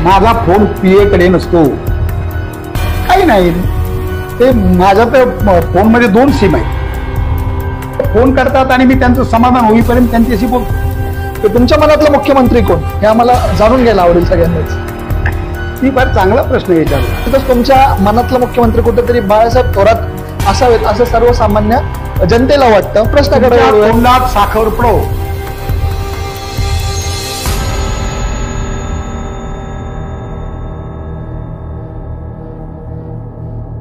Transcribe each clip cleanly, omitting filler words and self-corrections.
माझा phone PA कडे नसतो, काही नाही. ते माझ्या तर फोनमध्ये 2 सिम आहेत. फोन करतात आणि मी त्यांचं समाधान होईपर्यंत त्यांच्याशी बोलतो. तर तुमच्या मनातला मुख्यमंत्री कोण हे आम्हाला जाणून घ्यायला आवडेल सगळ्यांनाच. ती फार चांगला प्रश्न विचारला. तिथंच तुमच्या मनातला मुख्यमंत्री कुठेतरी बाळासाहेब थोरात असावेत असं सर्वसामान्य जनतेला वाटतं. प्रश्नाकडे तोंडात साखर पडो.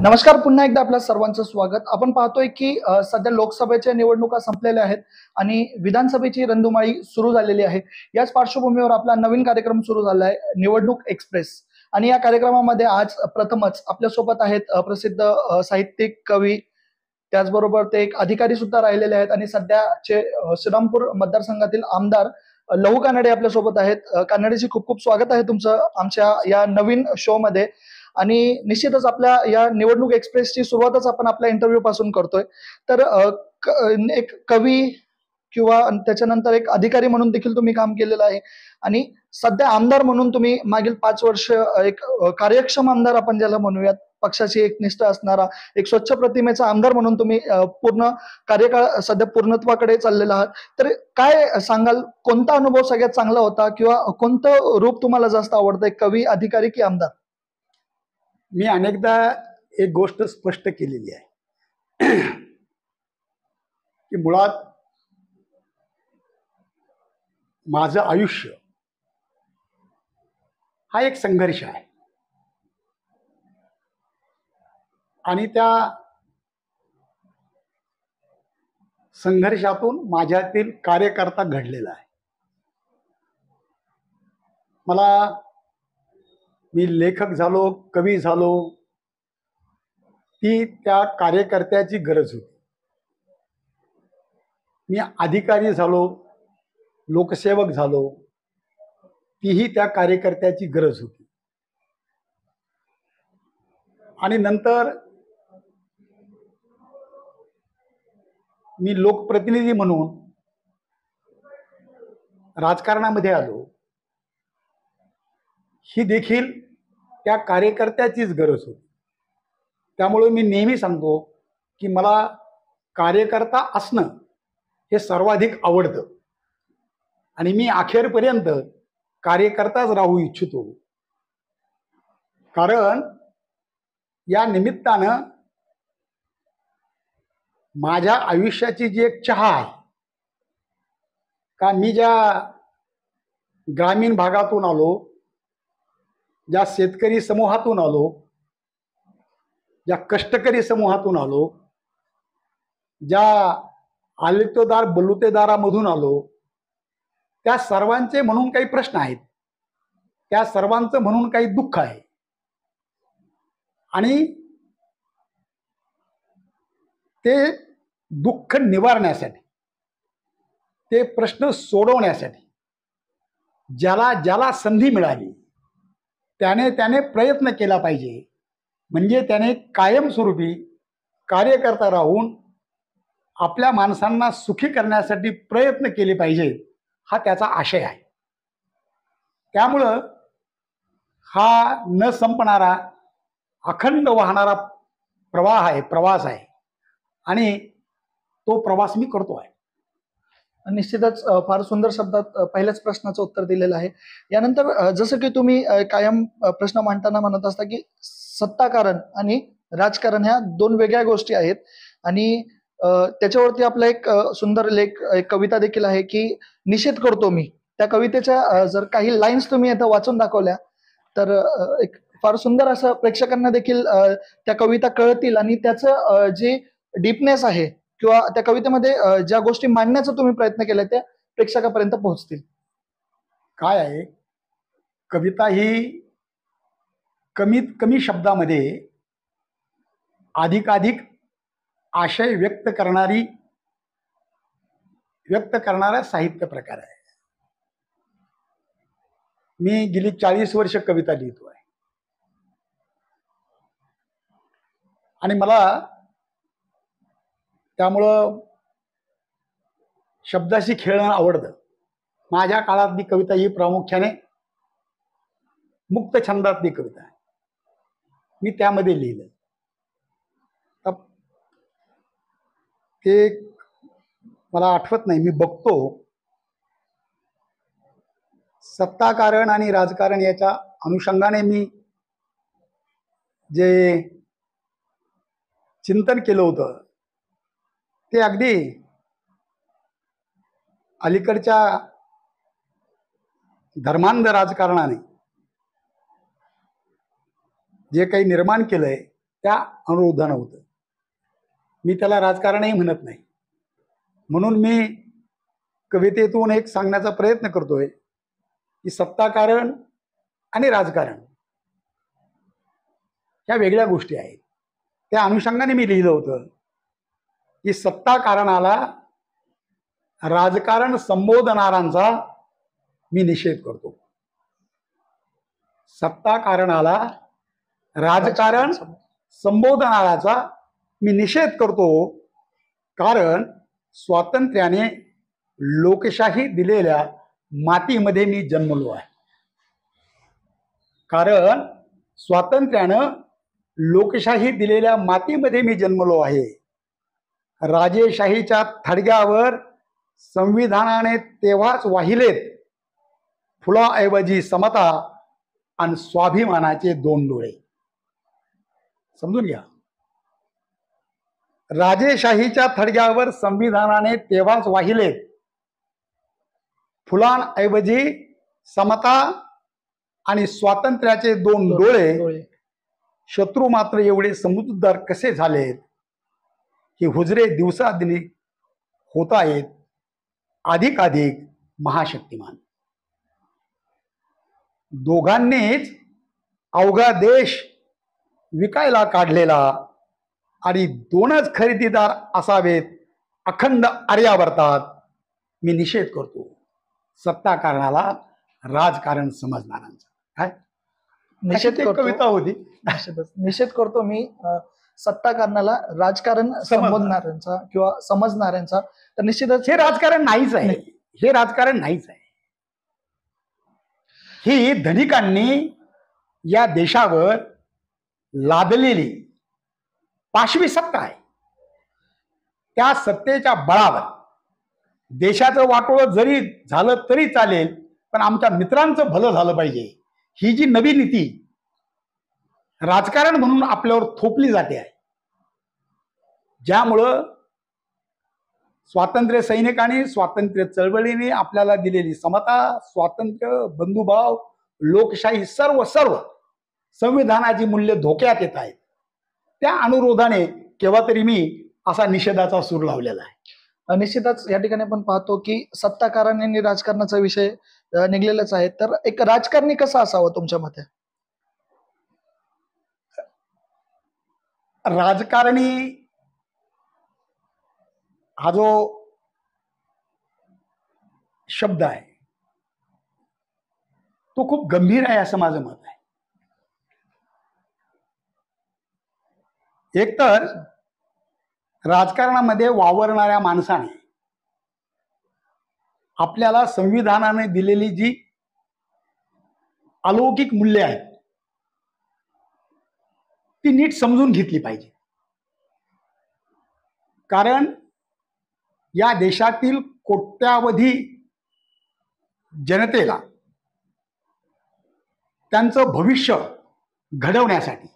नमस्कार, पुन्हा एकदा आपल्या सर्वांचं स्वागत. आपण पाहतोय की सध्या लोकसभेच्या निवडणुका संपलेल्या आहेत आणि विधानसभेची रणधुमाळी सुरू झालेली आहे. याच पार्श्वभूमीवर आपला नवीन कार्यक्रम सुरू झाला आहे, निवडणूक एक्सप्रेस. आणि या कार्यक्रमामध्ये आज प्रथमच आपल्यासोबत आहेत प्रसिद्ध साहित्यिक, कवी, त्याचबरोबर ते एक अधिकारी सुद्धा राहिलेले आहेत आणि सध्याचे श्रीरामपूर मतदारसंघातील आमदार लहू कानडे आपल्यासोबत आहेत. कानडेजी, खूप खूप स्वागत आहे तुमचं आमच्या या नवीन शो मध्ये. आणि निश्चितच आपल्या या निवडणूक एक्सप्रेसची सुरुवातच आपण आपल्या इंटरव्ह्यू पासून करतोय. तर एक कवी किंवा त्याच्यानंतर एक अधिकारी म्हणून देखील तुम्ही काम केलेलं आहे आणि सध्या आमदार म्हणून तुम्ही मागील 5 वर्ष एक कार्यक्षम आमदार आपण ज्याला म्हणूयात, पक्षाची एक निष्ठा असणारा एक स्वच्छ प्रतिमेचा आमदार म्हणून तुम्ही पूर्ण कार्यकाळ सध्या पूर्णत्वाकडे चाललेला आहात. तर काय सांगाल, कोणता अनुभव सगळ्यात चांगला होता किंवा कोणतं रूप तुम्हाला जास्त आवडतं, एक कवी, अधिकारी की आमदार? मी अनेकदा एक गोष्ट स्पष्ट केलेली आहे की मुळात माझं आयुष्य हा एक संघर्ष आहे आणि त्या संघर्षातून माझ्यातील कार्यकर्ता घडलेला आहे. मी लेखक झालो, कवी झालो, ती त्या कार्यकर्त्याची गरज होती. मी अधिकारी झालो, लोकसेवक झालो, तीही त्या कार्यकर्त्याची गरज होती. आणि नंतर मी लोकप्रतिनिधी म्हणून राजकारणामध्ये आलो, ही देखील त्या कार्यकर्त्याचीच गरज होती. त्यामुळे मी नेहमी सांगतो की मला कार्यकर्ता असणं हे सर्वाधिक आवडतं आणि मी अखेरपर्यंत कार्यकर्ताच राहू इच्छितो. कारण या निमित्तानं माझ्या आयुष्याची जी एक चहा आहे का, मी ज्या ग्रामीण भागातून आलो, ज्या शेतकरी समूहातून आलो, ज्या कष्टकरी समूहातून आलो, ज्या आलितदार बलुतेदारामधून आलो, त्या सर्वांचे म्हणून काही प्रश्न आहेत, त्या सर्वांचं म्हणून काही दुःख आहे. आणि ते दुःख निवारण्यासाठी, ते प्रश्न सोडवण्यासाठी ज्याला ज्याला संधी मिळाली त्याने प्रयत्न केला पाहिजे. म्हणजे त्याने कायमस्वरूपी कार्यकर्ता राहून आपल्या माणसांना सुखी करण्यासाठी प्रयत्न केले पाहिजे, हा त्याचा आशय आहे. त्यामुळं हा न संपणारा, अखंड वाहणारा प्रवास आहे आणि तो प्रवास मी करतो आहे. निश्चितच फार सुंदर शब्दात पहिल्याच प्रश्नाचं उत्तर दिलेलं आहे. यानंतर जसं की तुम्ही कायम प्रश्न मांडताना म्हणत असता की सत्ताकारण आणि राजकारण ह्या 2 वेगळ्या गोष्टी आहेत आणि त्याच्यावरती आपला एक सुंदर लेख, एक कविता देखील आहे की निषेध करतो मी. त्या कवितेच्या जर काही लाईन्स तुम्ही आता वाचून दाखवल्या तर एक फार सुंदर असं प्रेक्षकांना देखील त्या कविता कळतील आणि त्याचं जे डीपनेस आहे किंवा त्या कवितेमध्ये ज्या गोष्टी मांडण्याचा तुम्ही प्रयत्न केला त्या प्रेक्षकापर्यंत पोहोचतील. काय आहे, कविता ही कमीत कमी शब्दामध्ये अधिकाधिक आशय व्यक्त करणारा साहित्य प्रकार आहे. मी गेली 40 वर्ष कविता लिहितो आहे आणि मला त्यामुळं शब्दाशी खेळणं आवडतं. माझ्या काळातली कविता ही प्रामुख्याने मुक्त छंदातली कविता आहे. मी त्यामध्ये लिहिलं. ते मला आठवत नाही, मी बघतो. सत्ताकारण आणि राजकारण याच्या अनुषंगाने मी जे चिंतन केलं होतं ते अगदी अलीकडच्या धर्मांध राजकारणाने जे काही निर्माण केलंय त्या अनुरोधानं होतं. मी त्याला राजकारणही म्हणत नाही. म्हणून मी कवितेतून एक सांगण्याचा प्रयत्न करतोय की सत्ताकारण आणि राजकारण ह्या वेगळ्या गोष्टी आहेत. त्या अनुषंगाने मी लिहिलं होतं की सत्ताकारणाला राजकारण संबोधणाऱ्यांचा मी निषेध करतो. सत्ताकारणाला राजकारण संबोधणाऱ्याचा मी निषेध करतो, कारण स्वातंत्र्याने लोकशाही दिलेल्या मातीमध्ये मी जन्मलो आहे. कारण स्वातंत्र्यानं लोकशाही दिलेल्या मातीमध्ये मी जन्मलो आहे. राजेशाहीच्या थडग्यावर संविधानाने तेव्हाच वाहिलेत फुलाऐवजी समता आणि स्वाभिमानाचे 2 डोळे. समजून घ्या. राजेशाहीच्या थडग्यावर संविधानाने तेव्हाच वाहिलेत फुलांऐवजी समता आणि स्वातंत्र्याचे 2 डोळे. शत्रू मात्र एवढे समजूतदार कसे झालेत की हुजरे दिवसादिनी होत आहेत अधिकाधिक महाशक्तिमान. दोघांनीच अवघा देश विकायला काढलेला आणि 2च खरेदीदार असावेत अखंड आर्यावर्तात. मी निषेध करतो सत्ताकारणाला राजकारण समजणाऱ्यांचा. काय निषेध करतो. कविता होती. निषेध करतो मी सत्ताकारणाला राजकारण संबोधणाऱ्यांचा किंवा समजणाऱ्यांचा. तर निश्चितच हे राजकारण नाहीच आहे. हे राजकारण नाहीच आहे. ही धनिकांनी या देशावर लादलेली पाशवी सत्ता आहे. त्या सत्तेच्या बळावर देशाचं वाटोळं जरी झालं तरी चालेल, पण आमच्या मित्रांचं भलं झालं पाहिजे, ही जी नवी नीती राजकारण म्हणून आपल्यावर थोपली जाते आहे. ज्यामुळं स्वातंत्र्य सैनिकांनी स्वातंत्र्य चळवळीने आपल्याला दिलेली समता, स्वातंत्र्य, बंधुभाव, लोकशाही सर्व संविधानाची मूल्य धोक्यात येत आहेत. त्या अनुरोधाने केव्हा तरी मी असा निषेधाचा सूर लावलेला आहे. निश्चितच या ठिकाणी आपण पाहतो की सत्ताकारण आणि राजकारणाचा विषय निघलेलाच आहे. तर एक राजकारणी कसा असावं तुमच्या मते? राजकारणी हा जो शब्द आहे तो खूप गंभीर आहे असं माझं मत आहे. एकतर राजकारणामध्ये वावरणाऱ्या माणसाने आपल्याला संविधानाने दिलेली जी अलौकिक मूल्य आहेत ती नीट समजून घेतली पाहिजे. कारण या देशातील कोट्यावधी जनतेला त्यांचं भविष्य घडवण्यासाठी,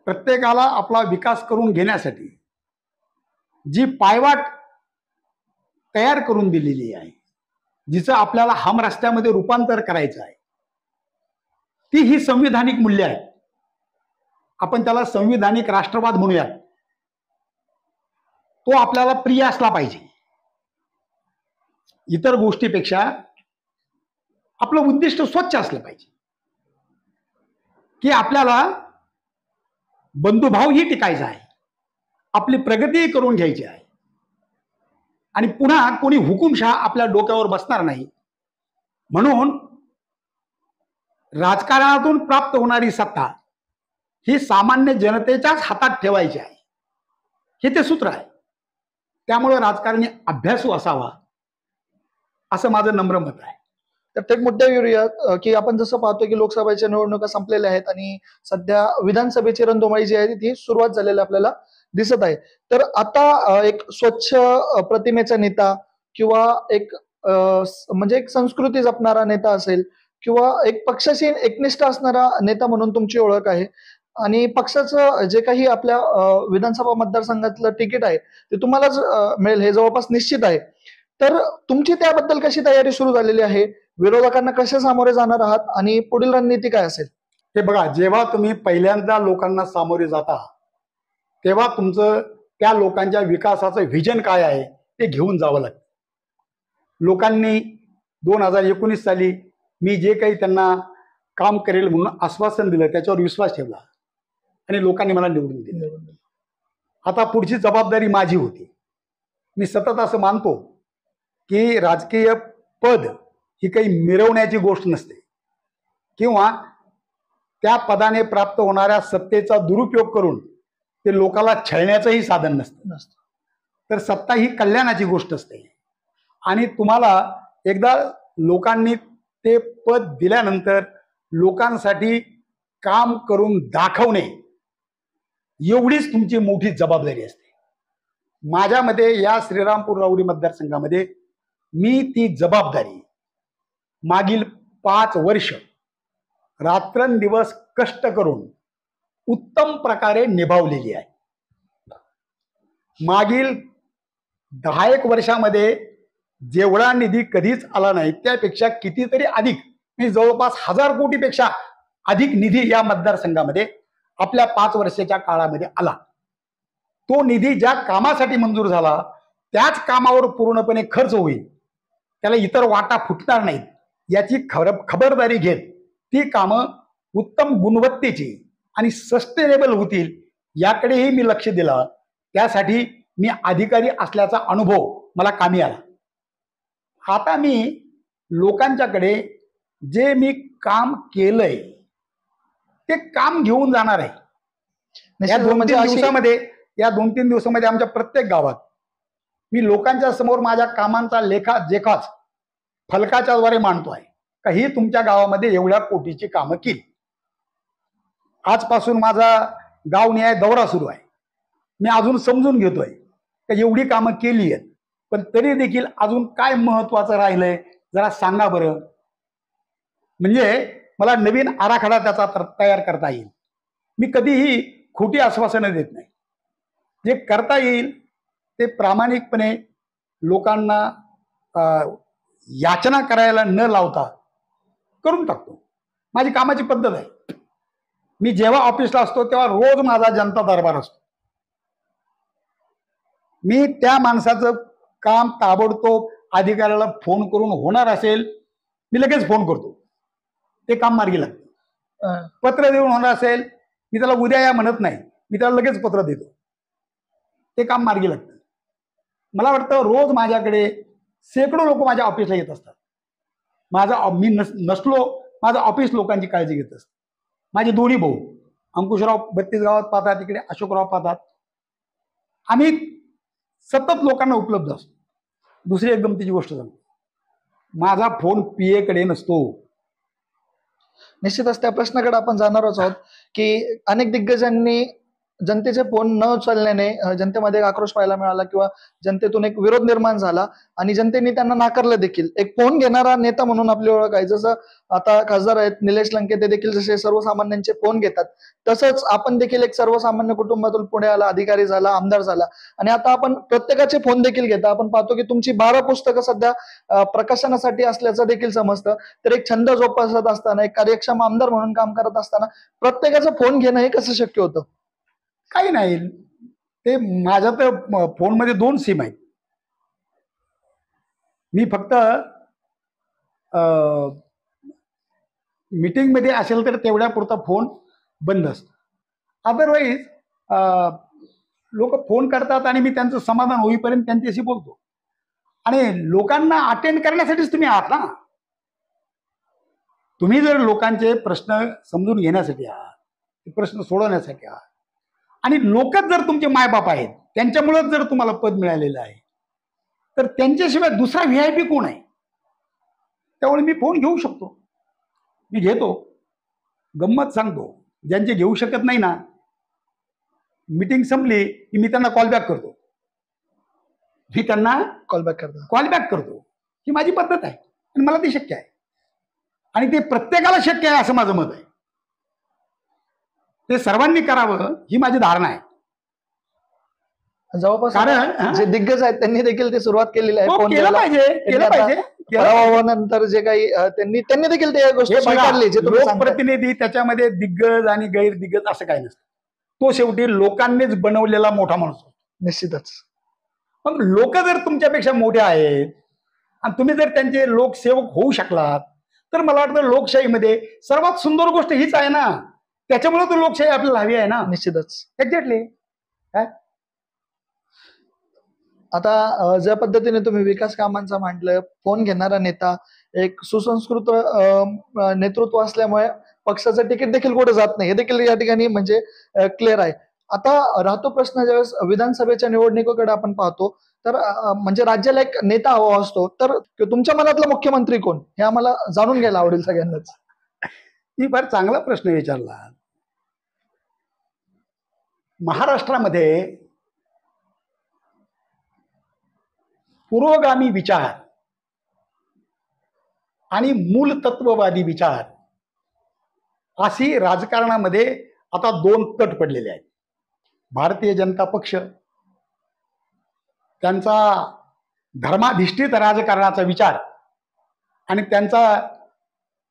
प्रत्येकाला आपला विकास करून घेण्यासाठी जी पायवाट तयार करून दिलेली आहे, जिचं आपल्याला हमरस्त्यामध्ये रूपांतर करायचं आहे, ती ही संविधानिक मूल्य आहेत. आपण त्याला संविधानिक राष्ट्रवाद म्हणूयात. तो आपल्याला प्रिय असला पाहिजे. इतर गोष्टीपेक्षा आपलं उद्दिष्ट स्वच्छ असलं पाहिजे की आपल्याला बंधुभावही टिकायचा आहे, आपली प्रगतीही करून घ्यायची आहे आणि पुन्हा कोणी हुकुमशहा आपल्या डोक्यावर बसणार नाही. म्हणून राजकारणातून प्राप्त होणारी सत्ता ही सामान्य जनतेच्याच हातात ठेवायची आहे, हे ते सूत्र आहे. त्यामुळे राजकारणी अभ्यासू असावा असं माझं नम्र मत आहे. तर ते मुद्द्यावर येऊया की आपण जसं पाहतो की लोकसभेच्या निवडणुका संपलेल्या आहेत आणि सध्या विधानसभेची रणधुमाळी जी आहे ती सुरुवात झालेली आपल्याला दिसत आहे. तर आता एक स्वच्छ प्रतिमेचा नेता किंवा एक म्हणजे एक संस्कृती जपणारा नेता असेल किंवा एक पक्षाशी एकनिष्ठ असणारा नेता म्हणून तुमची ओळख आहे आणि पक्षाचं जे काही आपल्या विधानसभा मतदारसंघातलं तिकीट आहे ते तुम्हालाच मिळेल हे जवळपास निश्चित आहे. तर तुमची त्याबद्दल कशी तयारी सुरू झालेली आहे? विरोधकांना कसे सामोरे जाणार आहात आणि पुढील रणनीती काय असेल? हे बघा, जेव्हा तुम्ही पहिल्यांदा लोकांना सामोरे जाता तेव्हा तुमचं त्या लोकांच्या विकासाचं व्हिजन काय आहे ते घेऊन जावं लागतं. लोकांनी 2019 साली मी जे काही त्यांना काम करेल म्हणून आश्वासन दिलं त्याच्यावर विश्वास ठेवला आणि लोकांनी मला निवडून दिलं. आता पुढची जबाबदारी माझी होती. मी सतत असं मानतो की राजकीय पद ही काही मिरवण्याची गोष्ट नसते किंवा त्या पदाने प्राप्त होणाऱ्या सत्तेचा दुरुपयोग करून ते लोकाला छळण्याचंही साधन नसतं. तर सत्ता ही कल्याणाची गोष्ट असते आणि तुम्हाला एकदा लोकांनी ते पद दिल्यानंतर लोकांसाठी काम करून दाखवणे एवढीच तुमची मोठी जबाबदारी असते. माझ्यामध्ये या श्रीरामपूर राऊरी मतदारसंघामध्ये मी ती जबाबदारी मागील 5 वर्ष रात्रंदिवस कष्ट करून उत्तम प्रकारे निभावलेली आहे. मागील 10 वर्षामध्ये जेवढा निधी कधीच आला नाही त्यापेक्षा कितीतरी अधिक, म्हणजे जवळपास 1000 कोटीपेक्षा अधिक निधी या मतदारसंघामध्ये आपल्या 5 वर्षाच्या काळामध्ये आला. तो निधी ज्या कामासाठी मंजूर झाला त्याच कामावर पूर्णपणे खर्च होईल, त्याला इतर वाटा फुटणार नाहीत याची खबरदारी घेत ती कामं उत्तम गुणवत्तेची आणि सस्टेनेबल होतील याकडेही मी लक्ष दिलं. त्यासाठी मी अधिकारी असल्याचा अनुभव मला कामी आला. आता मी लोकांच्याकडे जे मी काम केलंय ते काम घेऊन जाणार आहे. या 2-3 दिवसामध्ये आमच्या प्रत्येक गावात मी लोकांच्या समोर माझ्या कामांचा लेखाजोखाच फलकाच्या द्वारे मांडतोय. काही तुमच्या गावामध्ये एवढ्या कोटीची कामं केली. आजपासून माझा गावनिहाय दौरा सुरू आहे. मी अजून समजून घेतोय की एवढी कामं केली आहेत पण तरी देखील अजून काय महत्वाचं राहिलंय जरा सांगा बरं, म्हणजे मला नवीन आराखडा त्याचा तयार करता येईल. मी कधीही खोटी आश्वासनं देत नाही. जे करता येईल ते प्रामाणिकपणे लोकांना याचना करायला न लावता करून टाकतो. माझी कामाची पद्धत आहे. मी जेव्हा ऑफिसला असतो तेव्हा रोज माझा जनता दरबार असतो. मी त्या माणसाचं काम ताबडतोब अधिकाऱ्याला फोन करून होणार असेल मी लगेच फोन करतो, ते काम मार्गी लागतं. पत्र देऊन होणार असेल मी त्याला उद्या या म्हणत नाही, मी त्याला लगेच पत्र देतो, ते काम मार्गी लागतं. मला वाटतं रोज माझ्याकडे शेकडो लोक माझ्या ऑफिसला येत असतात. मी नसलो माझं ऑफिस लोकांची काळजी घेत असतं. माझे दोन्ही भाऊ अंकुशराव 32 गावात पाहतात, तिकडे अशोकराव पाहतात. आम्ही सतत लोकांना उपलब्ध असतो. दुसरी एक गमतीची गोष्ट सांगतो, माझा फोन PA कडे नसतो. निश्चितच त्या प्रश्नाकडे आपण जाणारच आहोत की अनेक दिग्गजांनी जनतेचे फोन न उचलल्याने जनतेमध्ये एक आक्रोश पाहायला मिळाला किंवा जनतेतून एक विरोध निर्माण झाला आणि जनतेने त्यांना नाकारलं देखील. एक फोन घेणारा नेता म्हणून आपली ओळख आहे. जसं आता खासदार आहेत निलेश लंके, ते देखील जसे सर्वसामान्यांचे फोन घेतात तसंच आपण देखील एक सर्वसामान्य कुटुंबातून पुढे आला, अधिकारी झाला, आमदार झाला आणि आता आपण प्रत्येकाचे फोन देखील घेता. आपण पाहतो की तुमची 12 पुस्तकं सध्या प्रकाशनासाठी असल्याचं देखील समजतं. तर एक छंद जोपासत असताना, एक कार्यक्षम आमदार म्हणून काम करत असताना प्रत्येकाचा फोन घेणं हे कसं शक्य होतं? काही नाही, ते माझ्या तर फोनमध्ये 2 सिम आहेत. मी फक्त मीटिंगमध्ये असेल तर तेवढ्या पुरता फोन बंद असतो. अदरवाईज लोक फोन करतात आणि मी त्यांचं समाधान होईपर्यंत त्यांच्याशी बोलतो. आणि लोकांना अटेंड करण्यासाठीच तुम्ही आहात ना. तुम्ही जर लोकांचे प्रश्न समजून घेण्यासाठी आहात, प्रश्न सोडवण्यासाठी आहात आणि लोकच जर तुमचे मायबाप आहेत, त्यांच्यामुळेच जर तुम्हाला पद मिळालेलं आहे, तर त्यांच्याशिवाय दुसरा VIP कोण आहे? त्यामुळे मी फोन घेऊ शकतो, मी घेतो. गंमत सांगतो, ज्यांचे घेऊ शकत नाही ना, मीटिंग संपली की मी त्यांना कॉल बॅक करतो. मी त्यांना कॉल बॅक करता. कॉल बॅक करतो. ही माझी पद्धत आहे आणि मला ती शक्य आहे, आणि ते प्रत्येकाला शक्य आहे असं माझं मत आहे. ते सर्वांनी करावं ही माझी धारणा आहे. जवळपास कारण जे दिग्गज आहेत त्यांनी देखील ते सुरुवात केलेली आहे. हो, फोन केलं पाहिजे, केलं पाहिजे, केलं पाहिजे. पराभवानंतर जे काही त्यांनी देखील ते गोष्ट हे बघा, स्वीकारली जे तुम्ही सांगताय. लोकप्रतिनिधी त्याच्यामध्ये दिग्गज आणि गैर दिग्गज असं काही नसतं. तो शेवटी लोकांनीच बनवलेला मोठा माणूस असतो. निश्चितच. मग लोक जर तुमच्यापेक्षा मोठे आहेत आणि तुम्ही जर त्यांचे लोकसेवक होऊ शकलात, तर मला वाटतं लोकशाहीमध्ये सर्वात सुंदर गोष्ट हीच आहे ना. त्याच्यामुळे तर लोकशाही आपल्याला हवी आहे ना. निश्चितच. एक्झॅक्टली. काय आता ज्या पद्धतीने तुम्ही विकास कामांचा म्हटलं, फोन घेणारा नेता, एक सुसंस्कृत नेतृत्व असल्यामुळे पक्षाचं तिकीट देखील कुठे जात नाही हे देखील या ठिकाणी म्हणजे क्लिअर आहे. आता राहतो प्रश्न, ज्यावेळेस विधानसभेच्या निवडणुकीकडे आपण पाहतो तर म्हणजे राज्याला एक नेता हवा असतो, तर तुमच्या मनातला मुख्यमंत्री कोण हे आम्हाला जाणून घ्यायला आवडेल सगळ्यांनाच. मी फार चांगला प्रश्न विचारला. महाराष्ट्रामध्ये पुरोगामी विचार आणि मूलतत्ववादी विचार अशी राजकारणामध्ये आता दोन तट पडलेले आहेत. भारतीय जनता पक्ष त्यांचा धर्माधिष्ठित राजकारणाचा विचार आणि त्यांचा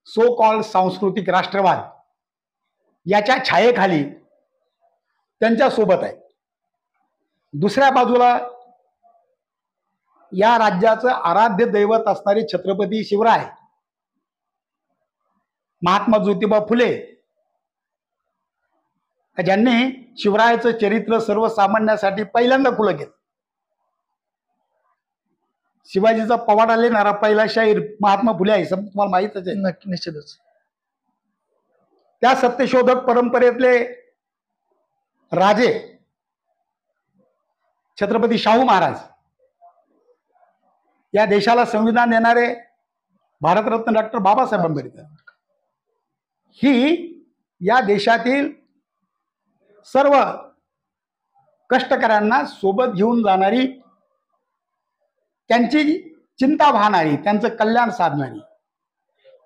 सो कॉल्ड सांस्कृतिक राष्ट्रवाद याच्या छायेखाली त्यांच्या सोबत आहे. दुसऱ्या बाजूला या राज्याचं आराध्य दैवत असणारे छत्रपती शिवराय, महात्मा ज्योतिबा फुले, ज्यांनी शिवरायाचं चरित्र सर्वसामान्यासाठी पहिल्यांदा खुलं केलं. शिवाजीचा पवाडा लिहिणारा पहिला शाहीर महात्मा फुले आहे, तुम्हाला माहितच आहे. निश्चितच. त्या सत्यशोधक परंपरेतले राजे छत्रपती शाहू महाराज, या देशाला संविधान देणारे भारतरत्न डॉक्टर बाबासाहेब आंबेडकर, ही या देशातील सर्व कष्टकऱ्यांना सोबत घेऊन जाणारी, त्यांची चिंता वाहणारी, त्यांचं कल्याण साधणारी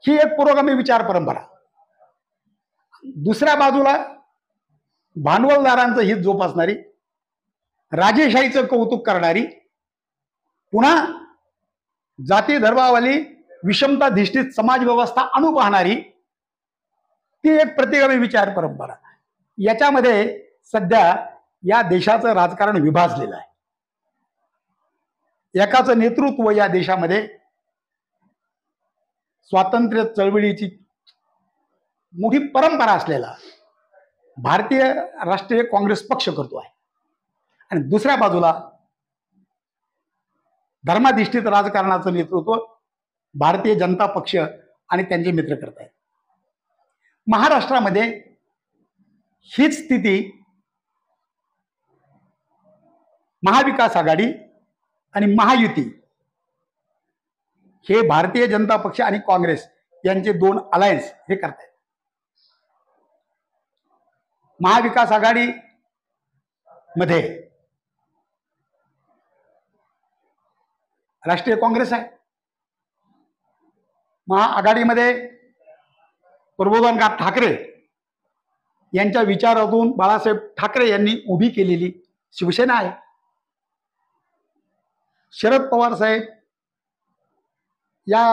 ही एक पुरोगामी विचार परंपरा. दुसऱ्या बाजूला भांडवलदारांचं हित जोपासणारी, राजेशाहीचं कौतुक करणारी, पुन्हा जाती धर्मावाली विषमताधिष्ठित समाज व्यवस्था आणू पाहणारी ती एक प्रतिगामी विचार परंपरा. याच्यामध्ये सध्या या देशाचं राजकारण विभाजलेलं आहे. एकाचं नेतृत्व या देशामध्ये स्वातंत्र्य चळवळीची मोठी परंपरा असलेला भारतीय राष्ट्रीय काँग्रेस पक्ष करतो आहे, आणि दुसऱ्या बाजूला धर्माधिष्ठित राजकारणाचं नेतृत्व भारतीय जनता पक्ष आणि त्यांचे मित्र करत आहेत. महाराष्ट्रामध्ये हीच स्थिती महाविकास आघाडी आणि महायुती हे भारतीय जनता पक्ष आणि काँग्रेस यांचे दोन अलायन्स हे करत आहेत. महाविकास आघाडी मध्ये राष्ट्रीय काँग्रेस आहे, महाआघाडीमध्ये प्रबोधनकार ठाकरे यांच्या विचारातून बाळासाहेब ठाकरे यांनी उभी केलेली शिवसेना आहे. शरद पवार साहेब या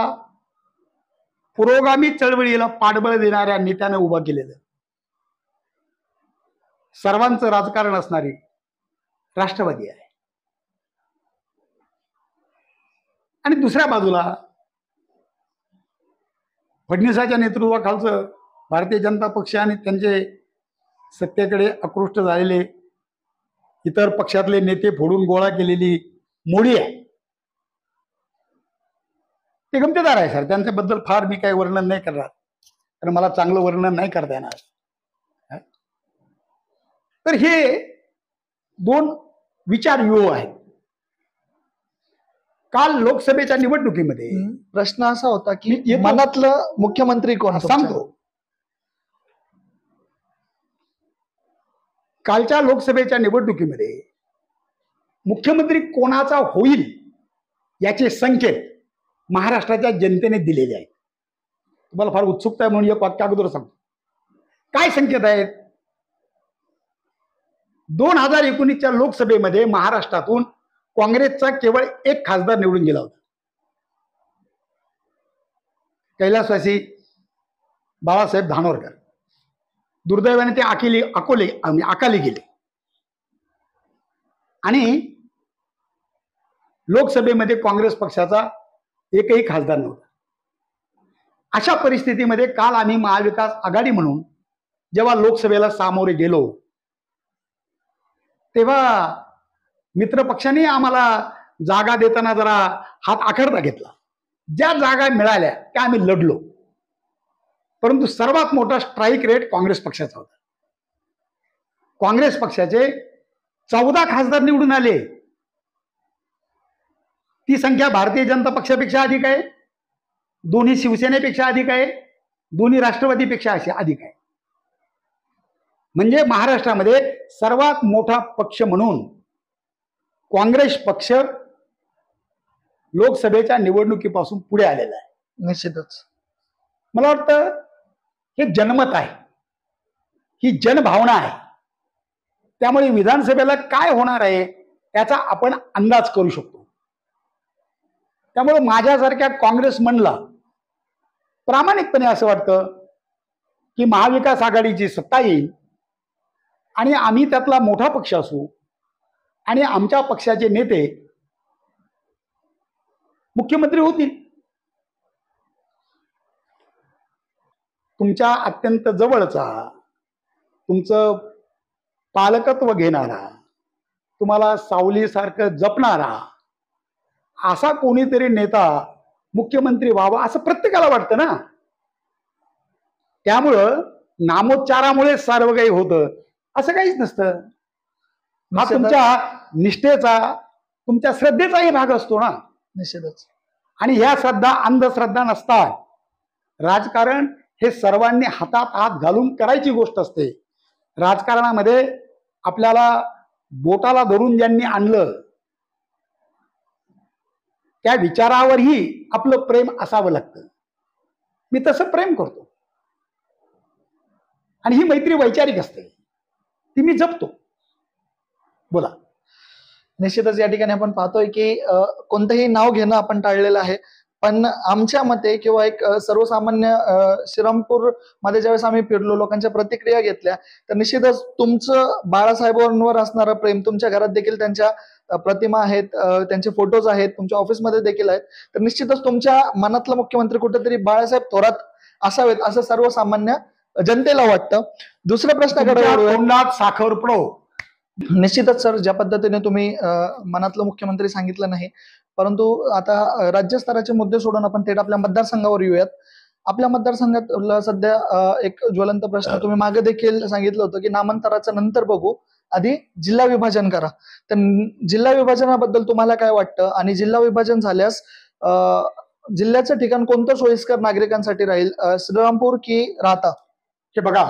पुरोगामी चळवळीला पाठबळ देणाऱ्या नेत्याने उभा केलेलं सर्वांचं राजकारण असणारी राष्ट्रवादी आहे. आणि दुसऱ्या बाजूला फडणवीसाच्या नेतृत्वाखालचं भारतीय जनता पक्ष आणि त्यांचे सत्तेकडे आकृष्ट झालेले इतर पक्षातले नेते फोडून गोळा केलेली मोडी आहे. ते गमतीदार आहे सर, त्यांच्याबद्दल फार मी काही वर्णन नाही करणार, कारण मला चांगलं वर्णन नाही करता येणार. तर हे दोन विचार व्यूह आहेत. काल लोकसभेच्या निवडणुकीमध्ये प्रश्न असा होता की मनातलं मुख्यमंत्री कोण सांगतो. कालच्या लोकसभेच्या निवडणुकीमध्ये मुख्यमंत्री कोणाचा होईल याचे संकेत महाराष्ट्राच्या जनतेने दिलेले आहेत. तुम्हाला फार उत्सुकता आहे म्हणून एक वाक्य अगोदर सांगतो. काय संकेत आहेत? 2019च्या लोकसभेमध्ये महाराष्ट्रातून काँग्रेसचा केवळ एक खासदार निवडून गेला होता, कैलासवासी बाळासाहेब धानोरकर. दुर्दैवाने ते अकाली गेले आणि लोकसभेमध्ये काँग्रेस पक्षाचा एकही खासदार नव्हता. अशा परिस्थितीमध्ये काल आम्ही महाविकास आघाडी म्हणून जेव्हा लोकसभेला सामोरे गेलो तेव्हा मित्रपक्षाने आम्हाला जागा देताना जरा हात आखडता घेतला. ज्या जागा मिळाल्या त्या आम्ही लढलो, परंतु सर्वात मोठा स्ट्राईक रेट काँग्रेस पक्षाचा होता. काँग्रेस पक्षाचे 14 खासदार निवडून आले. ती संख्या भारतीय जनता पक्षापेक्षा अधिक आहे, दोन्ही शिवसेनेपेक्षा अधिक आहे, दोन्ही राष्ट्रवादीपेक्षा अधिक आहे. म्हणजे महाराष्ट्रामध्ये सर्वात मोठा पक्ष म्हणून काँग्रेस पक्ष लोकसभेच्या निवडणुकीपासून पुढे आलेला आहे. निश्चितच मला वाटतं हे जनमत आहे, ही जनभावना आहे. त्यामुळे विधानसभेला काय होणार आहे याचा आपण अंदाज करू शकतो. त्यामुळे माझ्यासारख्या काँग्रेसमनला प्रामाणिकपणे असं वाटतं की महाविकास आघाडीची सत्ता येईल आणि आम्ही त्यातला मोठा पक्ष असू आणि आमच्या पक्षाचे नेते मुख्यमंत्री होतील. तुमच्या अत्यंत जवळचा, तुमचं पालकत्व घेणारा, तुम्हाला सावलीसारखं जपणारा असा कोणीतरी नेता मुख्यमंत्री व्हावा असं प्रत्येकाला वाटतं ना. त्यामुळं नामोच्चारामुळे सर्व काही होतं असं काहीच नसतं. हा तुमच्या निष्ठेचा, तुमच्या श्रद्धेचाही भाग असतो ना. निश्चितच. आणि ह्या श्रद्धा अंधश्रद्धा नसतात. राजकारण हे सर्वांनी हातात हात घालून करायची गोष्ट असते. राजकारणामध्ये आपल्याला बोटाला धरून ज्यांनी आणलं त्या विचारावरही आपलं प्रेम असावं लागतं. मी तसं प्रेम करतो आणि ही मैत्री वैचारिक असते, ती मी जपतो. बोला. निश्चितच या ठिकाणी आपण पाहतोय की कोणतंही नाव घेणं आपण टाळलेलं आहे, पण आमच्या मते किंवा एक सर्वसामान्य श्रीरामपूर मध्ये ज्यावेळेस आम्ही फिरलो, लोकांच्या प्रतिक्रिया घेतल्या, तर निश्चितच तुमचं बाळासाहेबांवर असणारं प्रेम, तुमच्या घरात देखील त्यांच्या प्रतिमा आहेत, त्यांचे फोटोज आहेत, तुमच्या ऑफिसमध्ये देखील आहेत, तर निश्चितच तुमच्या मनातला मुख्यमंत्री कुठेतरी बाळासाहेब थोरात असावेत असं सर्वसामान्य जनतेला वाटतं. दुसऱ्या प्रश्नाकडे साखर पडो. निश्चितच सर, ज्या पद्धतीने तुम्ही मनातलं मुख्यमंत्री सांगितलं नाही, परंतु आता राज्यस्तराचे मुद्दे सोडून आपण थेट आपल्या मतदारसंघावर येऊयात. आपल्या मतदारसंघात सध्या एक ज्वलंत प्रश्न तुम्ही मागे देखील सांगितलं होतं की नामांतराचं नंतर बघू, आधी जिल्हा विभाजन करा. तर जिल्हा विभाजनाबद्दल तुम्हाला काय वाटतं आणि जिल्हा विभाजन झाल्यास जिल्ह्याचं ठिकाण कोणतं सोयीस्कर नागरिकांसाठी राहील, श्रीरामपूर की राहता? हे बघा,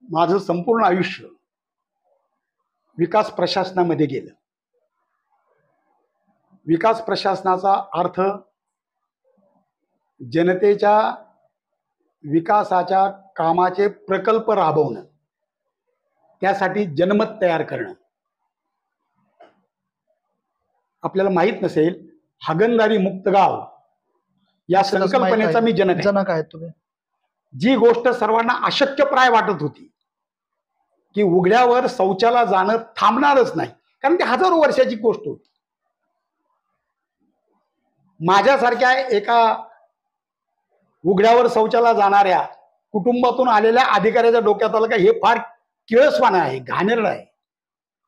माझं संपूर्ण आयुष्य विकास प्रशासनामध्ये गेलं. विकास प्रशासनाचा अर्थ जनतेच्या विकासाच्या कामाचे प्रकल्प राबवणं, त्यासाठी जनमत तयार करणं. आपल्याला माहित नसेल, हागणदारी मुक्त गाव या संकल्पनेचा मी जनक आहे. तुम्ही जी गोष्ट सर्वांना अशक्यप्राय वाटत होती की उघड्यावर शौचाला जाणं थांबणारच नाही, कारण ती हजारो वर्षाची गोष्ट होती. माझ्यासारख्या एका उघड्यावर शौचाला जाणाऱ्या कुटुंबातून आलेल्या अधिकाऱ्याच्या डोक्यात आलं का हे फार किळसवाणं आहे, घाणेरडं आहे.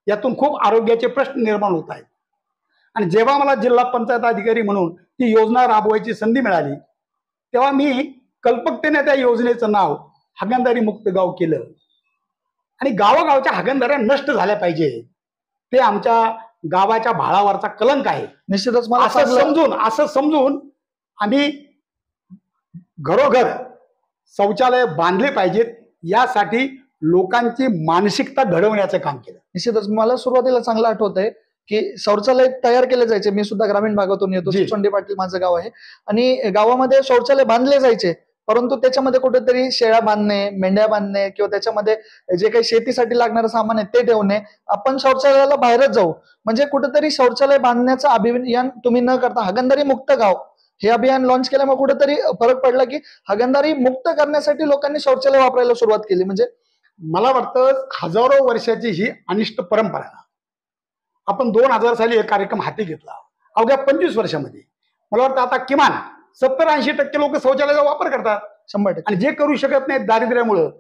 यातून खूप आरोग्याचे प्रश्न निर्माण होत आहेत. आणि जेव्हा मला जिल्हा पंचायत अधिकारी म्हणून ती योजना राबवायची संधी मिळाली, तेव्हा मी कल्पकतेने त्या योजनेचं नाव हागणदारी मुक्त गाव केलं. आणि गावागावच्या हागणदाऱ्या नष्ट झाल्या पाहिजे, ते आमच्या गावाच्या भाळावरचा कलंक आहे निश्चितच मला असं समजून आम्ही घरोघर शौचालय बांधले पाहिजेत, यासाठी लोकांची मानसिकता घडवण्याचं काम केलं. निश्चितच मला सुरुवातीला चांगलं आठवत आहे की शौचालय तयार केले जायचे. मी सुद्धा ग्रामीण भागातून येतो, चिचोंडी पाटील माझं गाव आहे, आणि गावामध्ये शौचालय बांधले जायचे, परंतु त्याच्यामध्ये कुठेतरी शेळ्या बांधणे, मेंढ्या बांधणे किंवा त्याच्यामध्ये जे काही शेतीसाठी लागणारं सामान आहे ते ठेवणे, आपण शौचालयाला बाहेरच जाऊ, म्हणजे कुठेतरी शौचालय बांधण्याचं अभियान तुम्ही न करता हागणदारी मुक्त गाव हे अभियान लॉन्च केल्यामुळे कुठेतरी फरक पडला की हागणदारी मुक्त करण्यासाठी लोकांनी शौचालय वापरायला सुरुवात केली. म्हणजे मला वाटतं हजारो वर्षाची ही अनिष्ट परंपरा आपण 2000 साली एक कार्यक्रम हाती घेतला. अवघ्या 25 वर्षामध्ये मला वाटतं आता किमान 70-80% लोक शौचालयाचा वापर करतात. 100%. आणि जे करू शकत नाहीत दारिद्र्यामुळं,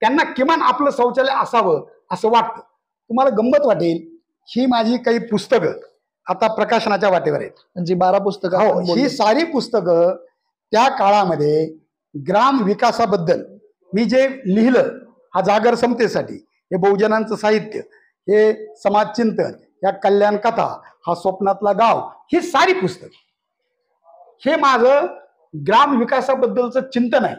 त्यांना किमान आपलं शौचालय असावं असं वाटतं. तुम्हाला गंमत वाटेल, ही माझी काही पुस्तकं आता प्रकाशनाच्या वाटेवर आहेत. जी 12 पुस्तकं, ही सारी पुस्तकं त्या काळामध्ये ग्राम विकासाबद्दल मी जे लिहिलं, हा जागर समतेसाठी, हे बहुजनांचं साहित्य, हे समाजचिंतन, या कल्याण कथा, हा स्वप्नातला गाव, ही सारी पुस्तक, हे माझं ग्राम विकासाबद्दलचं चिंतन आहे.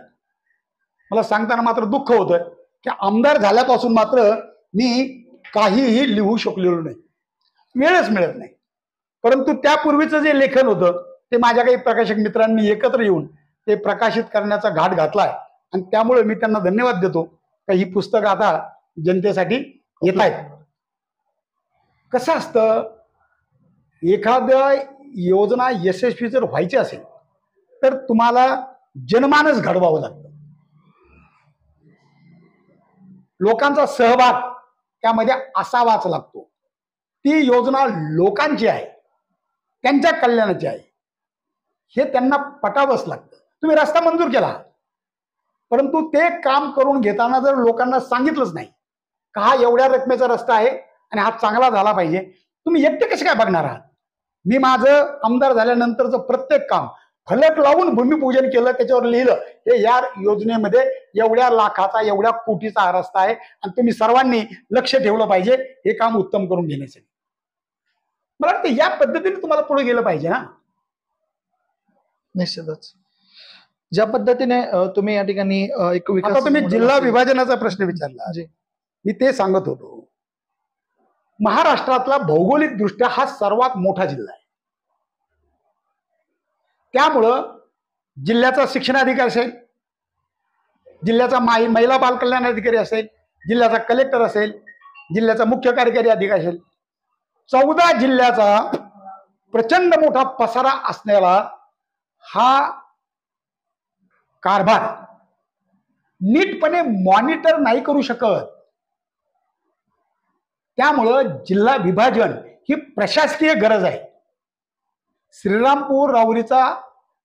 मला सांगताना मात्र दुःख होतं की आमदार झाल्यापासून मात्र मी काहीही लिहू शकलेलो नाही, वेळच मिळत नाही. परंतु त्यापूर्वीचं जे लेखन होतं ते माझ्या काही प्रकाशक मित्रांनी एकत्र येऊन ते प्रकाशित करण्याचा घाट घातलाय, आणि त्यामुळे मी त्यांना धन्यवाद देतो की ही पुस्तकं आता जनतेसाठी येत आहेत. कसं असतं, एखाद्या योजना यशस्वी जर व्हायची असेल तर तुम्हाला जनमानस घडवावं लागतं, लोकांचा सहभाग त्यामध्ये असावाच लागतो. ती योजना लोकांची आहे, त्यांच्या कल्याणाची आहे, हे त्यांना पटावंच लागतं. तुम्ही रस्ता मंजूर केला, परंतु ते काम करून घेताना जर लोकांना सांगितलंच नाही का हा एवढ्या रकमेचा रस्ता आहे आणि हा चांगला झाला पाहिजे, तुम्ही एकटे कसे काय बघणार आहात? मी माझं आमदार झाल्यानंतरचं प्रत्येक काम फलक लावून भूमिपूजन केलं, त्याच्यावर लिहिलं हे या योजनेमध्ये एवढ्या लाखाचा, एवढ्या कोटीचा हा रस्ता आहे आणि तुम्ही सर्वांनी लक्ष ठेवलं पाहिजे हे काम उत्तम करून घेण्यासाठी. मला वाटतं या पद्धतीने तुम्हाला पुढे गेलं पाहिजे ना. निश्चितच ज्या पद्धतीने तुम्ही या ठिकाणी एक आता तुम्ही जिल्हा विभाजनाचा प्रश्न विचारला, मी ते सांगत होतो. महाराष्ट्रातला भौगोलिक दृष्ट्या हा सर्वात मोठा जिल्हा आहे. त्यामुळं जिल्ह्याचा शिक्षणाधिकारी असेल, जिल्ह्याचा महिला बाल कल्याण अधिकारी असेल, जिल्ह्याचा कलेक्टर असेल, जिल्ह्याचा मुख्य कार्यकारी अधिकारी असेल, 14 जिल्ह्याचा प्रचंड मोठा पसारा असलेला हा कारभार नीटपणे मॉनिटर नाही करू शकत. त्यामुळं जिल्हा विभाजन ही प्रशासकीय गरज आहे. श्रीरामपूर राहुरीचा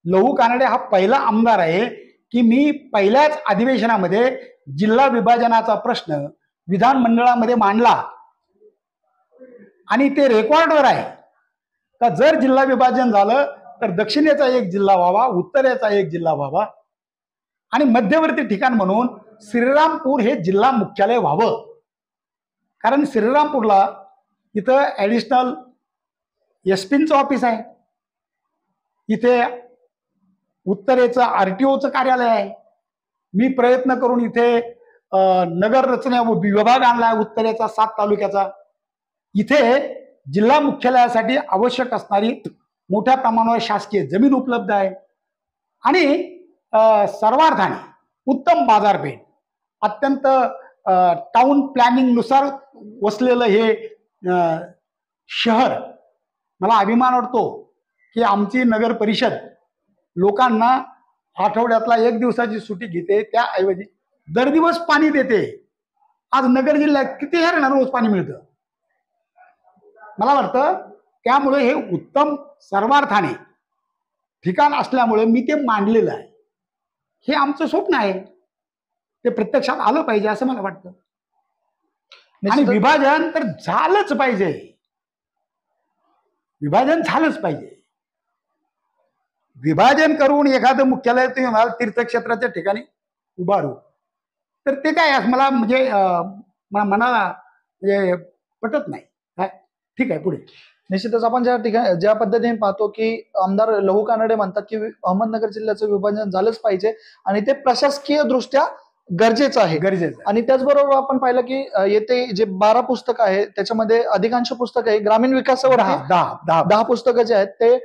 लहू कानडे हा पहिला आमदार आहे की मी पहिल्याच अधिवेशनामध्ये जिल्हा विभाजनाचा प्रश्न विधानमंडळामध्ये मांडला, आणि ते रेकॉर्डवर आहे का जर जिल्हा विभाजन झालं तर दक्षिणेचा एक जिल्हा व्हावा, उत्तरेचा एक जिल्हा व्हावा, आणि मध्यवर्ती ठिकाण म्हणून श्रीरामपूर हे जिल्हा मुख्यालय व्हावं. कारण श्रीरामपूरला इथं ॲडिशनल एसपीचं ऑफिस आहे, इथे उत्तरेचं RTOचं कार्यालय आहे. मी प्रयत्न करून इथे नगर रचना विभाग आणला उत्तरेचा 7 तालुक्याचा. इथे जिल्हा मुख्यालयासाठी आवश्यक असणारी मोठ्या प्रमाणावर शासकीय जमीन उपलब्ध आहे, आणि सर्वार्थाने उत्तम बाजारपेठ, अत्यंत टाउन प्लॅनिंग नुसार वसलेलं हे शहर. मला अभिमान वाटतो की आमची नगर परिषद लोकांना आठवड्यातला 1 दिवसाची सुट्टी घेते, त्याऐवजी दर दिवस पाणी देते. आज नगर जिल्ह्यात किती रोज पाणी मिळतं. मला वाटतं त्यामुळे हे उत्तम सर्वार्थाने ठिकाण असल्यामुळे मी ते मांडलेलं आहे. हे आमचं स्वप्न आहे, ते प्रत्यक्षात आलं पाहिजे असं मला वाटतं. आणि विभाजन तर झालंच पाहिजे, विभाजन झालंच पाहिजे. विभाजन करून एखादं मुख्यालय तुम्ही म्हणाल तीर्थक्षेत्राच्या ठिकाणी उभारू, तर ते काय मला म्हणजे मनाला म्हणजे पटत नाही. ठीक आहे, पुढे. निश्चितच आपण ज्या पद्धतीने पाहतो की आमदार लहू कानडे म्हणतात की अहमदनगर जिल्ह्याचं विभाजन झालंच पाहिजे आणि ते प्रशासकीय दृष्ट्या गरजेचं आहे. आणि त्याचबरोबर आपण पाहिलं की येथे जे 12 पुस्तकं आहेत त्याच्यामध्ये अधिकांश पुस्तकं आहे ग्रामीण विकासावर 10 पुस्तकं जे आहेत ते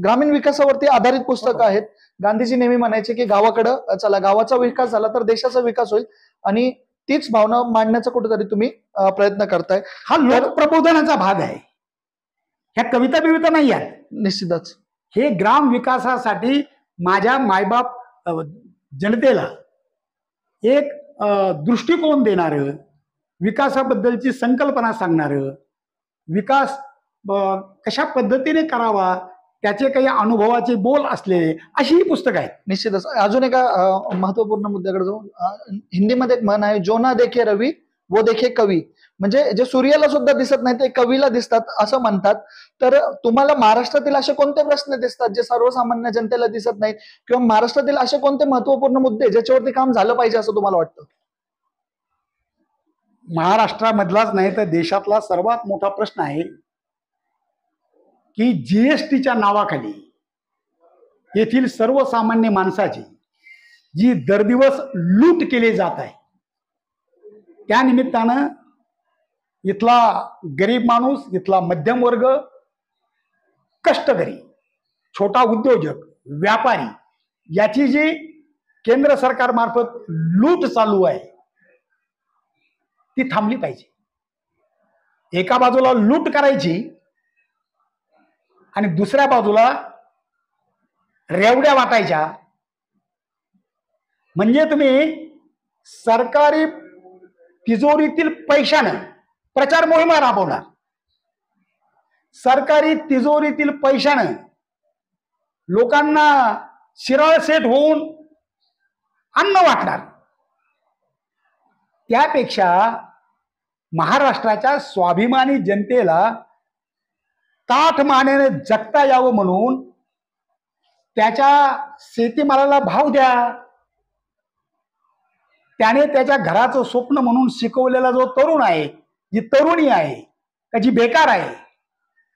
ग्रामीण विकासावरती आधारित पुस्तकं आहेत. गांधीजी नेहमी म्हणायचे की गावाकडं चला, गावाचा विकास झाला तर देशाचा विकास होईल आणि तीच भावना मांडण्याचा कुठेतरी तुम्ही प्रयत्न करताय. हा लोकप्रबोधनाचा भाग आहे. ह्या कविता बिविता नाही आहेत. निश्चितच हे ग्राम विकासासाठी माझ्या मायबाप जनतेला एक दृष्टिकोन देणारं, विकासाबद्दलची संकल्पना सांगणारं, विकास कशा पद्धतीने करावा त्याचे काही अनुभवाचे बोल असलेले अशी ही पुस्तकं आहेत. निश्चितच. अजून एका महत्वपूर्ण मुद्द्याकडे जाऊ. हिंदीमध्ये एक म्हण आहे, जो ना देखे रवी वो देखे कवी. म्हणजे जे सूर्याला सुद्धा दिसत नाही ते कवीला दिसतात असं म्हणतात. तर तुम्हाला महाराष्ट्रातील असे कोणते प्रश्न दिसतात जे सर्वसामान्य जनतेला दिसत नाहीत, किंवा महाराष्ट्रातील असे कोणते महत्वपूर्ण मुद्दे ज्याच्यावरती काम झालं पाहिजे असं तुम्हाला वाटतं? महाराष्ट्रामधलाच नाही तर देशातला सर्वात मोठा प्रश्न आहे की जीएसटीच्या नावाखाली येथील सर्वसामान्य माणसाची जी दरदिवस लूट केली जात आहे, त्या निमित्तानं इथला गरीब माणूस, इथला मध्यम वर्ग, कष्टकरी, छोटा उद्योजक, व्यापारी याची जी केंद्र सरकारमार्फत लूट चालू आहे ती थांबली पाहिजे. एका बाजूला लूट करायची आणि दुसऱ्या बाजूला रेवड्या वाटायच्या. म्हणजे तुम्ही सरकारी तिजोरीतील पैशानं प्रचार मोहिमा राबवणार, सरकारी तिजोरीतील पैशानं लोकांना शिराळ सेट होऊन अन्न वाटणार. त्यापेक्षा महाराष्ट्राच्या स्वाभिमानी जनतेला ताठ मानेने जगता यावं म्हणून त्याच्या शेतीमालाला भाव द्या. त्याने त्याच्या घराचं स्वप्न म्हणून शिकवलेला जो तरुण आहे, जी तरुणी आहे, का जी बेकार आहे,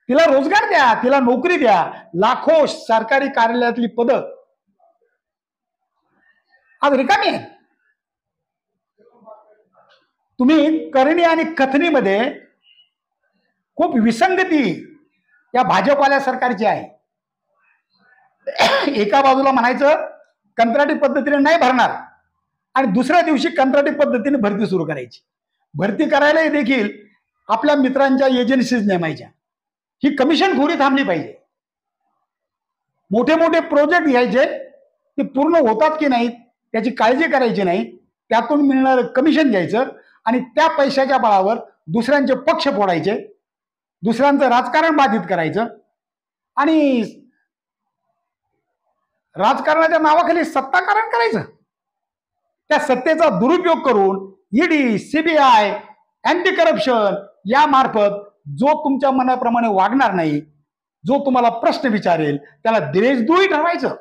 तिला रोजगार द्या, तिला नोकरी द्या. लाखो सरकारी कार्यालयातली पदं आज रिकामी आहेत. तुम्ही करणी आणि कथनीमध्ये खूप विसंगती या भाजपवाल्या सरकारची आहे. एका बाजूला म्हणायचं कंत्राटी पद्धतीने नाही भरणार आणि दुसऱ्या दिवशी कंत्राटी पद्धतीने भरती सुरू करायची. भरती करायलाही देखील आपल्या मित्रांच्या एजन्सीज नेमायच्या. ही कमिशनखोरी थांबली पाहिजे. मोठे मोठे प्रोजेक्ट घ्यायचे, ते पूर्ण होतात की नाहीत त्याची काळजी करायची नाही. त्यातून मिळणारं कमिशन घ्यायचं आणि त्या पैशाच्या बळावर दुसऱ्यांचे पक्ष फोडायचे, दुसऱ्यांचं राजकारण बाधित करायचं आणि राजकारणाच्या नावाखाली सत्ताकारण करायचं. त्या सत्तेचा दुरुपयोग करून ईडी, सीबीआय, अँटी करप्शन यामार्फत जो तुमच्या मनाप्रमाणे वागणार नाही, जो तुम्हाला प्रश्न विचारेल त्याला देशद्रोही ठरवायचं,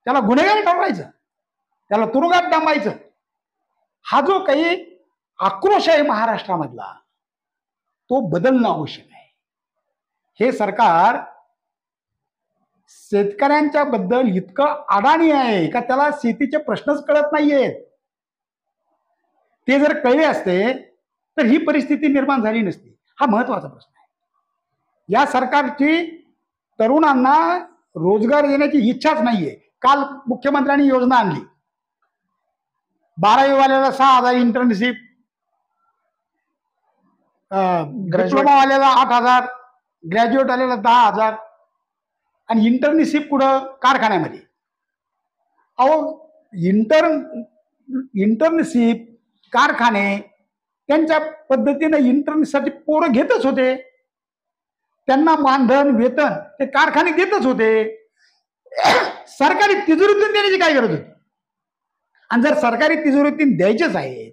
त्याला गुन्हेगार ठरवायचं, त्याला तुरुंगात डांबायचं. हा जो काही आक्रोश आहे महाराष्ट्रामधला तो बदलणं आवश्यक आहे. हे सरकार शेतकऱ्यांच्या बद्दल इतकं अडाणी आहे का त्याला शेतीचे प्रश्नच कळत नाहीयेत. ते जर कळले असते तर ही परिस्थिती निर्माण झाली नसती. हा महत्वाचा प्रश्न आहे. या सरकारची तरुणांना रोजगार देण्याची इच्छाच नाहीये. काल मुख्यमंत्र्यांनी योजना आणली, 12वी वाल्याला 6,000 इंटर्नशिप, डिप्लोमा वाल्याला 8,000, ग्रॅज्युएट आलेला 10,000 आणि इंटर्नशिप कुठं कारखान्यामध्ये. अहो इंटर्नशिप कारखाने त्यांच्या पद्धतीने इंटर्नशिपसाठी पोरं घेतच होते. त्यांना मानधन वेतन ते कारखाने देतच होते. सरकारी तिजोरीतून देण्याची काय गरज होती? आणि जर सरकारी तिजोरीतून द्यायचेच आहे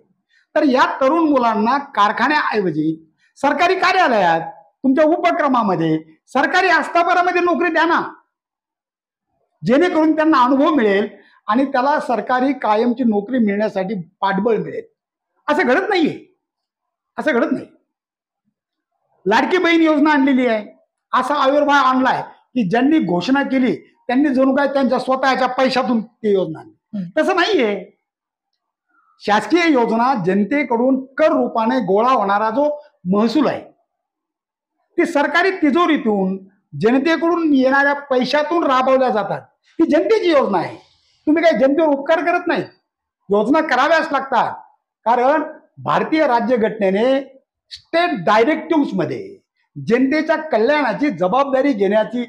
तर या तरुण मुलांना कारखान्याऐवजी सरकारी कार्यालयात, तुमच्या उपक्रमामध्ये, सरकारी आस्थापनामध्ये नोकरी द्या ना, जेणेकरून त्यांना अनुभव मिळेल आणि त्याला सरकारी कायमची नोकरी मिळण्यासाठी पाठबळ मिळेल. असं घडत नाहीये, असं घडत नाही. लाडकी बहीण योजना आणलेली आहे. असा आविर्भाव आणलाय की ज्यांनी घोषणा केली त्यांनी जणू काय त्यांच्या स्वतःच्या पैशातून ती योजना आणली. तसं नाहीये. शासकीय योजना जनतेकडून कर रूपाने गोळा होणारा जो महसूल आहे ती सरकारी तिजोरीतून जनतेकडून येणाऱ्या पैशातून राबवल्या जातात. ही जनतेची योजना आहे. तुम्ही काही जनतेवर उपकार करत नाही. योजना कराव्याच लागतात. कारण भारतीय राज्यघटनेने स्टेट डायरेक्टिव्ह मध्ये जनतेच्या कल्याणाची जबाबदारी घेण्याची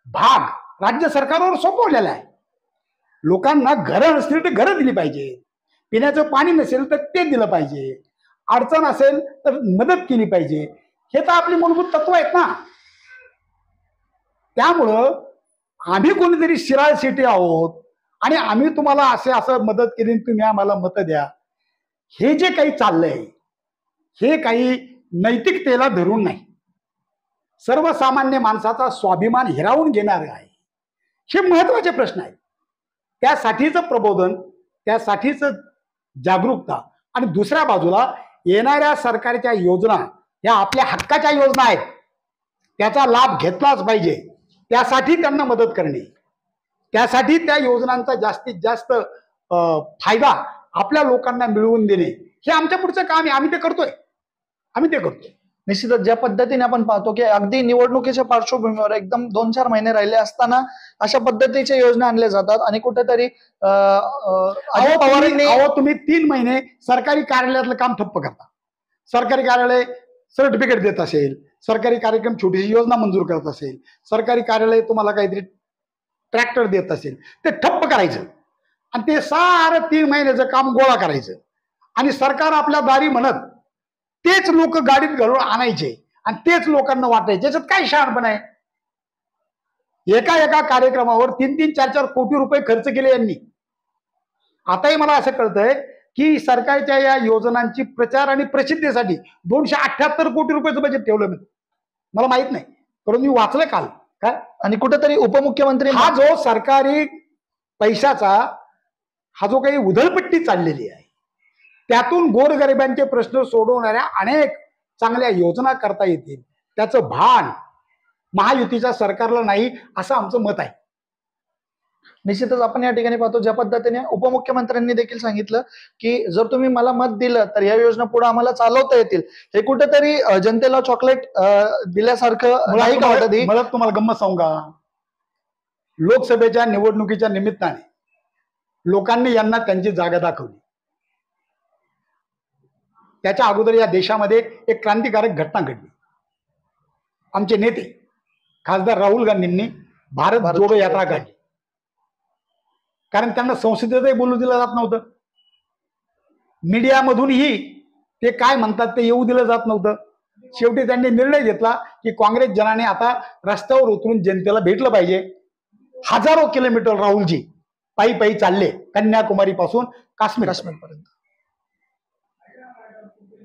भाग राज्य सरकारवर सोपवलेला आहे. लोकांना घरं नसतील तर घरं दिली पाहिजे. पिण्याचं पाणी नसेल तर ते दिलं पाहिजे. अडचण असेल तर मदत केली पाहिजे. हे तर आपली मूलभूत तत्व आहेत ना. त्यामुळं आम्ही कोणीतरी शिराळ शेटी आहोत आणि आम्ही तुम्हाला असं मदत केली तुम्ही आम्हाला मतं द्या, हे जे काही चाललंय हे काही नैतिकतेला धरून नाही. सर्वसामान्य माणसाचा स्वाभिमान हिरावून घेणारे आहे. हे महत्वाचे प्रश्न आहेत. त्यासाठीचं प्रबोधन, त्यासाठीच जागरूकता. आणि दुसऱ्या बाजूला येणाऱ्या सरकारच्या योजना ह्या आपल्या हक्काच्या योजना आहेत. त्याचा लाभ घेतलाच पाहिजे. त्यासाठी त्यांना मदत करणे, त्यासाठी त्या योजनांचा जास्तीत जास्त फायदा आपल्या लोकांना मिळवून देणे हे आमच्या पुढचं काम आहे. आम्ही ते करतोय. निश्चितच ज्या पद्धतीने आपण पाहतो की अगदी निवडणुकीच्या पार्श्वभूमीवर एकदम 2-4 महिने राहिले असताना अशा पद्धतीच्या योजना आणल्या जातात आणि कुठेतरी अजित पवारांनी तुम्ही 3 महिने सरकारी कार्यालयातलं काम ठप्प करता. सरकारी कार्यालय सर्टिफिकेट देत असेल, सरकारी कार्यक्रम छोटीशी योजना मंजूर करत असेल, सरकारी कार्यालय तुम्हाला काहीतरी ट्रॅक्टर देत असेल, ते ठप्प करायचं आणि ते सारं 3 महिन्याचं काम गोळा करायचं आणि सरकार आपल्या दारी म्हणत तेच लोक गाडीत घालून आणायचे आणि तेच लोकांना वाटायचे. याच्यात काय शहाणपण आहे? एका कार्यक्रमावर 3-3, 4-4 कोटी रुपये खर्च केले यांनी. आताही मला असं कळतंय की सरकारच्या या योजनांची प्रचार आणि प्रसिद्धीसाठी 278 कोटी रुपयाचं बजेट ठेवलं. मला माहित नाही, परंतु मी वाचलं काल. काय आणि कुठेतरी उपमुख्यमंत्री हा जो सरकारी पैशाचा हा जो काही उधळपट्टी चाललेली आहे त्यातून गोरगरिबांचे प्रश्न सोडवणाऱ्या अनेक चांगल्या योजना करता येतील त्याचं भान महायुतीच्या सरकारला नाही असं आमचं मत आहे. निश्चितच आपण या ठिकाणी पाहतो ज्या पद्धतीने उपमुख्यमंत्र्यांनी देखील सांगितलं की जर तुम्ही मला मत दिलं तर या योजना पुढे आम्हाला चालवता येतील. हे कुठेतरी जनतेला चॉकलेट दिल्यासारखं नाही का वाटत? मला तुम्हाला गंमत सांगू का? लोकसभेच्या निवडणुकीच्या निमित्ताने लोकांनी यांना त्यांची जागा दाखवली. त्याच्या अगोदर या देशामध्ये एक क्रांतिकारक घटना घडली. आमचे नेते खासदार राहुल गांधींनी भारत जोडो यात्रा काढली. कारण त्यांना संसदेतही बोलू दिलं जात नव्हतं, मीडियामधूनही ते काय म्हणतात ते येऊ दिलं जात नव्हतं. शेवटी त्यांनी निर्णय घेतला की काँग्रेस जनाने आता रस्त्यावर उतरून जनतेला भेटलं पाहिजे. हजारो किलोमीटर राहुलजी पायी चालले कन्याकुमारी पासून काश्मीरपर्यंत.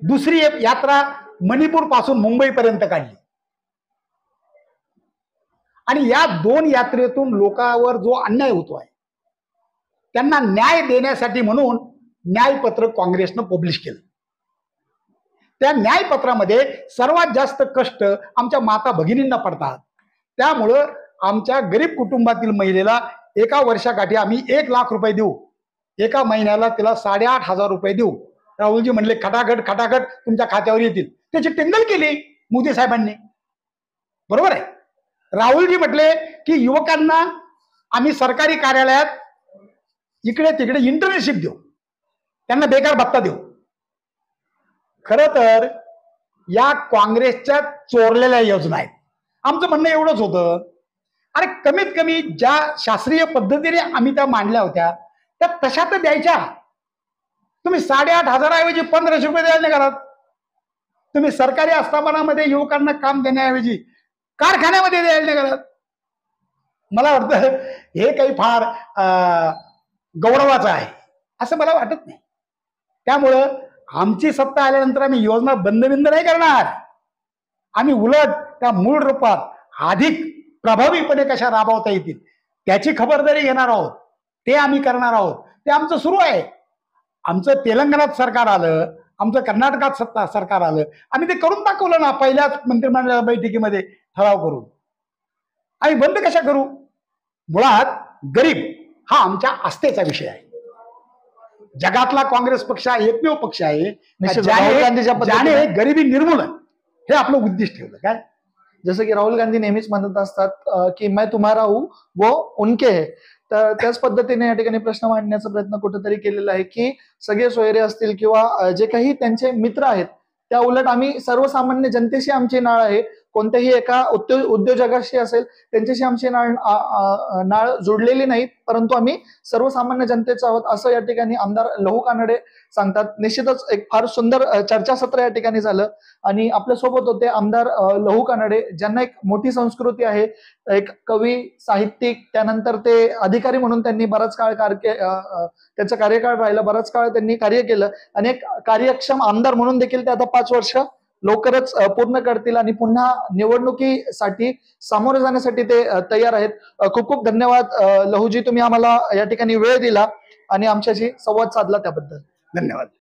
दुसरी यात्रा मणिपूर पासून मुंबईपर्यंत काढली आणि या 2 यात्रेतून लोकांवर जो अन्याय होतो आहे त्यांना न्याय देण्यासाठी म्हणून न्यायपत्र काँग्रेसनं पब्लिश केलं. त्या न्यायपत्रामध्ये सर्वात जास्त कष्ट आमच्या माता भगिनींना पडतात. त्यामुळं आमच्या गरीब कुटुंबातील महिलेला एका वर्षाकाठी आम्ही 1 लाख रुपये देऊ, एका महिन्याला तिला 8,500 रुपये देऊ. राहुलजी म्हणले खटाखट तुमच्या खात्यावर येतील. त्याची टिंगल केली मोदी साहेबांनी. बरोबर आहे. राहुलजी म्हटले की युवकांना आम्ही सरकारी कार्यालयात इकडे तिकडे इंटर्नशिप देऊ, त्यांना बेकार भत्ता देऊ. खरं तर या काँग्रेसच्या चोरलेल्या योजना आहेत. आमचं म्हणणं एवढंच होतं, अरे कमीत कमी ज्या शास्त्रीय पद्धतीने आम्ही त्या मांडल्या होत्या त्या तशा तर द्यायच्या. तुम्ही 8,500 ऐवजी 1,500 रुपये द्यायला निघालात. तुम्ही सरकारी आस्थापनामध्ये युवकांना काम देण्याऐवजी कारखान्यामध्ये द्यायला निघालात. मला वाटतं हे काही फार गौरवाचं आहे असं मला वाटत नाही. त्यामुळं आमची सत्ता आल्यानंतर आम्ही योजना बंद नाही करणार. आम्ही उलट त्या मूळ रूपात अधिक प्रभावीपणे कशा राबवता येतील त्याची खबरदारी घेणार आहोत. ते आम्ही करणार आहोत. ते आमचं सुरू आहे. आमचं तेलंगणात सरकार आलं आमचं कर्नाटकात सत्ता सरकार आलं, आम्ही ते करून दाखवलं ना पहिल्याच मंत्रिमंडळ बैठकीमध्ये ठराव करून. आम्ही बंद कशा करू? मुळात गरीब हा आमच्या आस्थेचा विषय आहे. जगातला काँग्रेस पक्ष हा एकमेव पक्ष आहे निश्चित राहुल गांधीच्या ज्याने पद्धतीने गरिबी निर्मूलन हे आपलं उद्दिष्ट ठेवलं. काय जसं की राहुल गांधी नेहमीच म्हणत असतात की मैं तुम्हारा हूं वो उनके है. तर त्याच पद्धतीने या ठिकाणी प्रश्न मांडण्याचा प्रयत्न कुठेतरी केलेला आहे की सगळे सोयरे असतील किंवा जे काही त्यांचे मित्र आहेत त्या उलट आम्ही सर्वसामान्य जनतेशी आमची नाळ आहे, कोणत्याही एका उद्योजकाशी असेल त्यांच्याशी आमची नाळ जुडलेली नाही, परंतु आम्ही सर्वसामान्य जनतेचा आहोत असं या ठिकाणी आमदार लहू कानडे सांगतात. निश्चितच एक फार सुंदर चर्चासत्र या ठिकाणी झालं आणि आपल्यासोबत होते आमदार लहू कानडे, ज्यांना एक मोठी संस्कृती आहे, एक कवी, साहित्यिक, त्यानंतर ते अधिकारी म्हणून त्यांनी बराच काळ त्यांचा कार्यकाळ राहिला, बराच काळ त्यांनी कार्य केलं आणि एक कार्यक्षम आमदार म्हणून देखील ते आता 5 वर्ष लवकरच पूर्ण करतील आणि पुन्हा निवडणुकीसाठी सामोरे जाण्यासाठी ते तयार आहेत. खूप खूप धन्यवाद लहूजी, तुम्ही आम्हाला या ठिकाणी वेळ दिला आणि आमच्याशी संवाद साधला त्याबद्दल. धन्यवाद.